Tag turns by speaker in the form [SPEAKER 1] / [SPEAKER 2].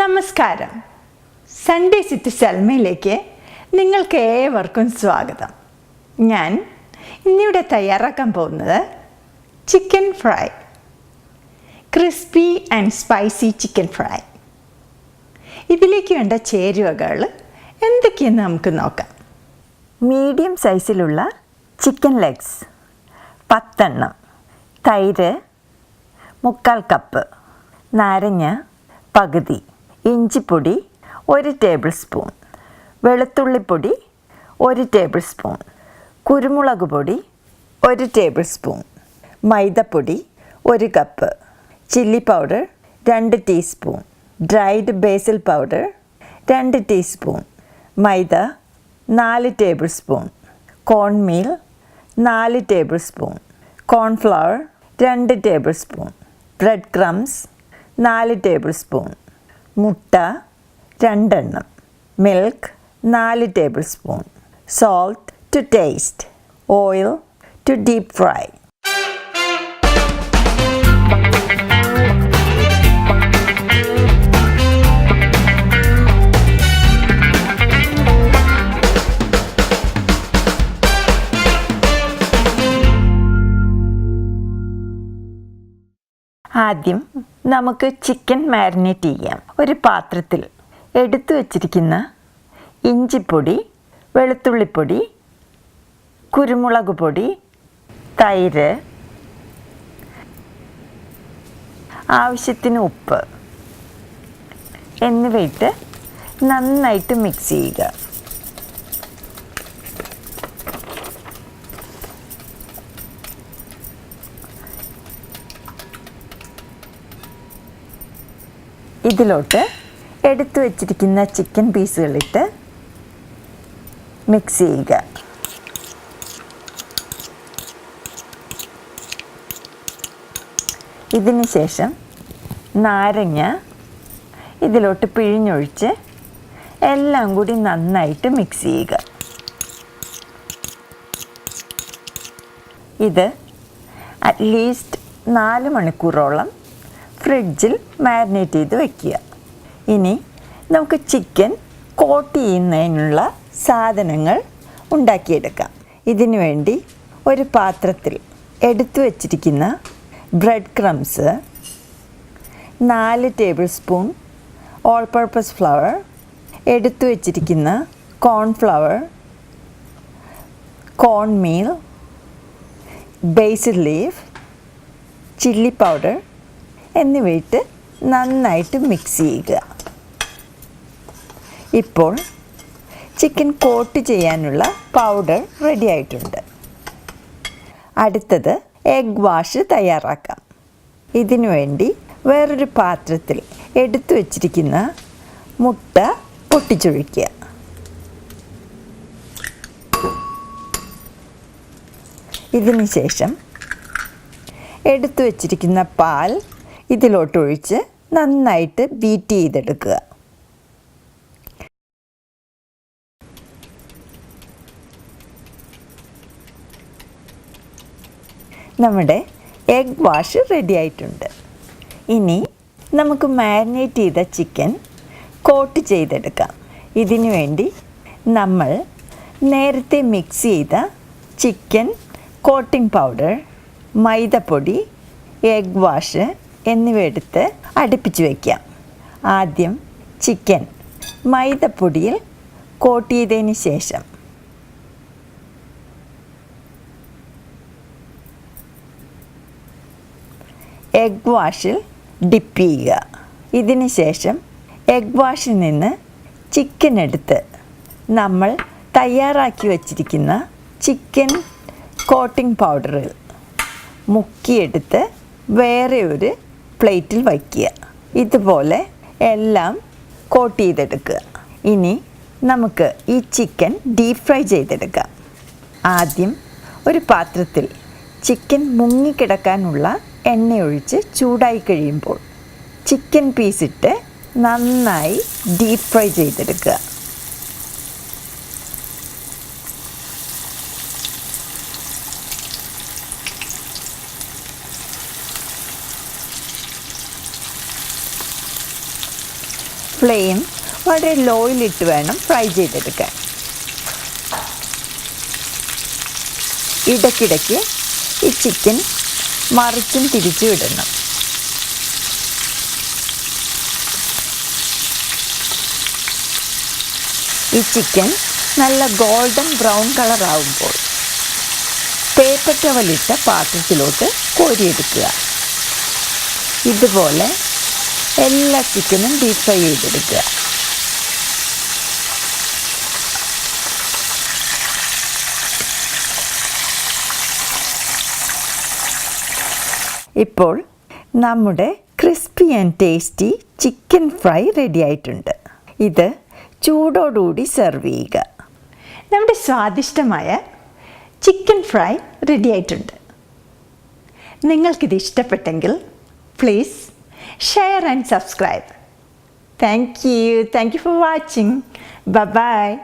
[SPEAKER 1] നമസ്കാരം. Sunday city സെൽമയിലേക്ക് നിങ്ങൾക്ക് ഏവർക്കും സ്വാഗതം. ഞാൻ ഇന്നിവിടെ തയ്യാറാക്കാൻ പോകുന്നത് chicken fry, crispy and spicy chicken fry. ഇതിലേക്ക് വേണ്ട ചേരുവകൾ എന്തൊക്കെയെന്ന് നമുക്ക് നോക്കാം. മീഡിയം സൈസിലുള്ള ചിക്കൻ ലെഗ്സ് 10 എണ്ണം, തൈര് 3/4 കപ്പ്, നാരങ്ങ പകുതി, ഇഞ്ചിപ്പൊടി 1 ടേബിൾ സ്പൂൺ, വെളുത്തുള്ളിപ്പൊടി 1 ടേബിൾ സ്പൂൺ, കുരുമുളക് പൊടി 1 ടേബിൾ സ്പൂൺ, മൈദപ്പൊടി 1 cup, chilli powder 2 teaspoon, dried basil powder 2 teaspoon, maida 4 tablespoon, cornmeal 4 tablespoon, cornflour 2 tablespoon, bread crumbs 4 tablespoon, മുട്ട 2 എണ്ണം, milk 4 tablespoon, salt to taste, oil to deep fry. ആദ്യം നമുക്ക് chicken marinate ചെയ്യാം. ഒരു പാത്രത്തിൽ എടുത്തു വച്ചിരിക്കുന്ന ഇഞ്ചിപ്പൊടി, വെളുത്തുള്ളിപ്പൊടി, കുരുമുളക് പൊടി, തൈര്, ആവശ്യത്തിന് ഉപ്പ് എന്നിവയിട്ട് നന്നായിട്ട് മിക്സ് ചെയ്യുക. ഇതിലോട്ട് എടുത്തു വച്ചിരിക്കുന്ന ചിക്കൻ പീസുകളിട്ട് മിക്സ് ചെയ്യുക. ഇതിന് ശേഷം നാരങ്ങ ഇതിലോട്ട് പിഴിഞ്ഞൊഴിച്ച് എല്ലാം കൂടി നന്നായിട്ട് മിക്സ് ചെയ്യുക. ഇത് അറ്റ്ലീസ്റ്റ് 4 മണിക്കൂറോളം ഫ്രിഡ്ജിൽ മാരിനേറ്റ് ചെയ്ത് വയ്ക്കുക. ഇനി നമുക്ക് ചിക്കൻ കോട്ട് ചെയ്യുന്നതിനുള്ള സാധനങ്ങൾ ഉണ്ടാക്കിയെടുക്കാം. ഇതിനു വേണ്ടി ഒരു പാത്രത്തിൽ എടുത്തു വച്ചിരിക്കുന്ന bread crumbs, 4 table spoon all purpose flower, എടുത്തു വച്ചിരിക്കുന്ന കോൺഫ്ലവർ, കോൺമീൽ, ബേസിൽ ലീഫ്, ചില്ലി പൗഡർ എന്നിവയിട്ട് നന്നായിട്ട് മിക്സ് ചെയ്യുക. ഇപ്പോൾ ചിക്കൻ കോട്ട് ചെയ്യാനുള്ള പൗഡർ റെഡി ആയിട്ടുണ്ട്. അടുത്തത് എഗ് വാഷ് തയ്യാറാക്കാം. ഇതിനു വേണ്ടി വേറൊരു പാത്രത്തിൽ എടുത്തു വച്ചിരിക്കുന്ന മുട്ട പൊട്ടിച്ചൊഴിക്കുക. ഇതിന് ശേഷം എടുത്തു വച്ചിരിക്കുന്ന പാൽ ഇതിലോട്ടൊഴിച്ച് നന്നായിട്ട് ബീറ്റ് ചെയ്തെടുക്കുക. നമ്മുടെ എഗ് വാഷ് റെഡി ആയിട്ടുണ്ട്. ഇനി നമുക്ക് മാരിനേറ്റ് ചെയ്ത ചിക്കൻ കോട്ട് ചെയ്തെടുക്കാം. ഇതിനു വേണ്ടി നമ്മൾ നേരത്തെ മിക്സ് ചെയ്ത ചിക്കൻ കോട്ടിംഗ് പൗഡർ, മൈദപ്പൊടി, എഗ് വാഷ് എന്നിവ എടുത്ത് അടുപ്പിച്ച് വയ്ക്കാം. ആദ്യം ചിക്കൻ മൈദപ്പൊടിയിൽ കോട്ട് ചെയ്തതിന് ശേഷം എഗ് വാഷിൽ ഡിപ്പ് ചെയ്യുക. ഇതിന് ശേഷം എഗ് വാഷിൽ നിന്ന് ചിക്കൻ എടുത്ത് നമ്മൾ തയ്യാറാക്കി വച്ചിരിക്കുന്ന ചിക്കൻ കോട്ടിംഗ് പൗഡറിൽ മുക്കിയെടുത്ത് വേറെ ഒരു പ്ലേറ്റിൽ വയ്ക്കുക. ഇതുപോലെ എല്ലാം കോട്ട് ചെയ്തെടുക്കുക. ഇനി നമുക്ക് ഈ ചിക്കൻ ഡീപ് ഫ്രൈ ചെയ്തെടുക്കാം. ആദ്യം ഒരു പാത്രത്തിൽ ചിക്കൻ മുങ്ങിക്കിടക്കാനുള്ള എണ്ണയൊഴിച്ച് ചൂടായി കഴിയുമ്പോൾ ചിക്കൻ പീസിട്ട് നന്നായി ഡീപ് ഫ്രൈ ചെയ്തെടുക്കുക. ഫ്ലെയിം വളരെ ലോയിലിട്ട് വേണം ഫ്രൈ ചെയ്തെടുക്കാൻ. ഇടയ്ക്കിടയ്ക്ക് ഈ ചിക്കൻ മറിച്ചും തിരിച്ചും ഇടണം. ഈ ചിക്കൻ നല്ല ഗോൾഡൻ ബ്രൗൺ കളറാവുമ്പോൾ പേപ്പർ ടവലിട്ട പാത്രത്തിലോട്ട് കോരിയെടുക്കുക. ഇതുപോലെ എല്ലാ ചിക്കനും ഡീപ് ഫ്രൈ ചെയ്തെടുക്കുക. ഇപ്പോൾ നമ്മുടെ crispy and tasty chicken fry ready ആയിട്ടുണ്ട്. ഇത് ചൂടോടുകൂടി സെർവ് ചെയ്യുക. നമ്മുടെ സ്വാദിഷ്ടമായ ചിക്കൻ ഫ്രൈ റെഡി ആയിട്ടുണ്ട്. നിങ്ങൾക്കിത് ഇഷ്ടപ്പെട്ടെങ്കിൽ please share and subscribe. Thank you for watching. By.